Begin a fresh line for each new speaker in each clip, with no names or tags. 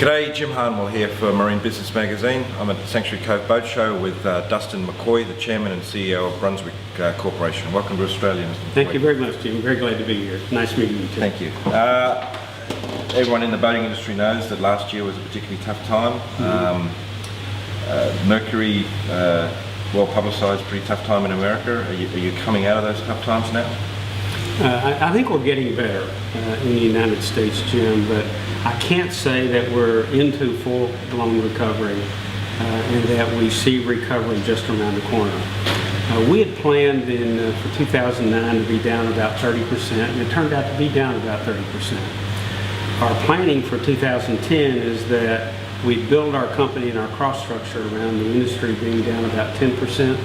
G'day, Jim Harnwell here for Marine Business Magazine. I'm at the Sanctuary Cove Boat Show with Dustan McCoy, the Chairman and CEO of Brunswick Corporation. Welcome to Australia, Mr. McCoy.
Thank you very much, Jim. Very glad to be here. Nice meeting you too.
Thank you. Everyone in the boating industry knows that last year was a particularly tough time. Mercury, well publicised, pretty tough time in America. Are you coming out of those tough times now?
I think we're getting better in the United States, Jim, but I can't say that we're into full-blown recovery and that we see recovery just around the corner. We had planned for 2009 to be down about 30%, and it turned out to be down about 30%. Our planning for 2010 is that we build our company and our cost structure around the industry being down about 10%.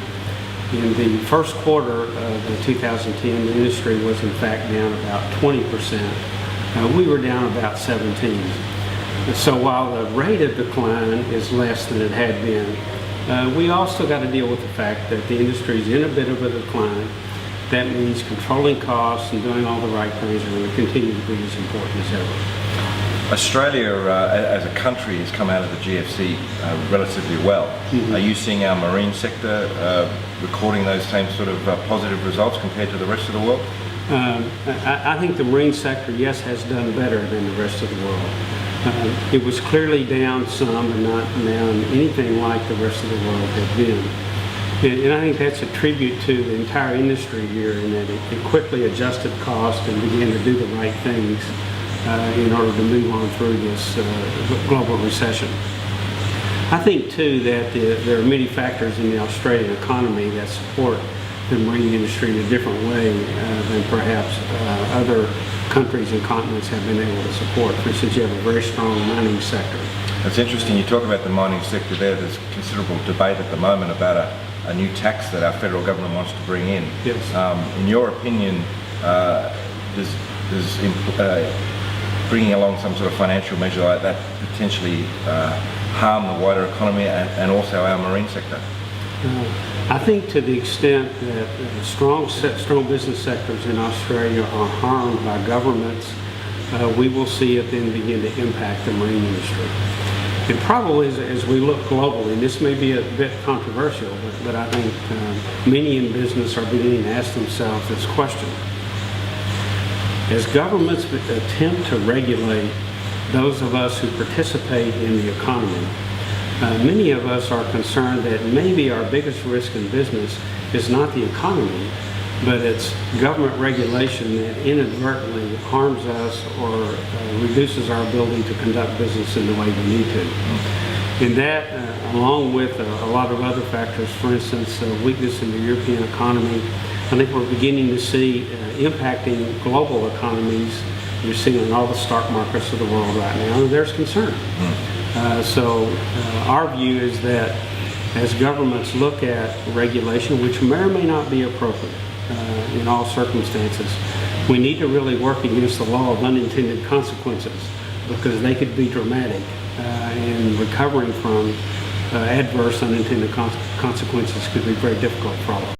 In the first quarter of 2010, the industry was in fact down about 20%. We were down about 17%. So while the rate of decline is less than it had been, we also got to deal with the fact that the industry is in a bit of a decline. That means controlling costs and doing all the right things are going to continue to be as important as ever.
Australia as a country has come out of the GFC relatively well. Are you seeing our marine sector recording those same sort of positive results compared to the rest of the world?
I think the marine sector, yes, has done better than the rest of the world. It was clearly down some, but not down anything like the rest of the world had been. And I think that's a tribute to the entire industry here in that it quickly adjusted cost and began to do the right things in order to move on through this global recession. I think too that there are many factors in the Australian economy that support the marine industry in a different way than perhaps other countries and continents have been able to support. For instance, you have a very strong mining sector.
That's interesting. You talk about the mining sector there. There's considerable debate at the moment about a new tax that our federal government wants to bring in.
Yes.
In your opinion, does bringing along some sort of financial measure like that potentially harm the wider economy and also our marine sector?
I think to the extent that strong business sectors in Australia are harmed by governments, we will see it then begin to impact the marine industry. And probably as we look globally, and this may be a bit controversial, but I think many in business are beginning to ask themselves this question. As governments attempt to regulate those of us who participate in the economy, many of us are concerned that maybe our biggest risk in business is not the economy, but it's government regulation that inadvertently harms us or reduces our ability to conduct business in the way we need to. And that, along with a lot of other factors, for instance, weakness in the European economy, I think we're beginning to see impacting global economies. You're seeing in all the stock markets of the world right now, and there's concern. So our view is that as governments look at regulation, which may or may not be appropriate in all circumstances, we need to really work against the law of unintended consequences, because they could be dramatic, and recovering from adverse unintended consequences could be very difficult for all of us.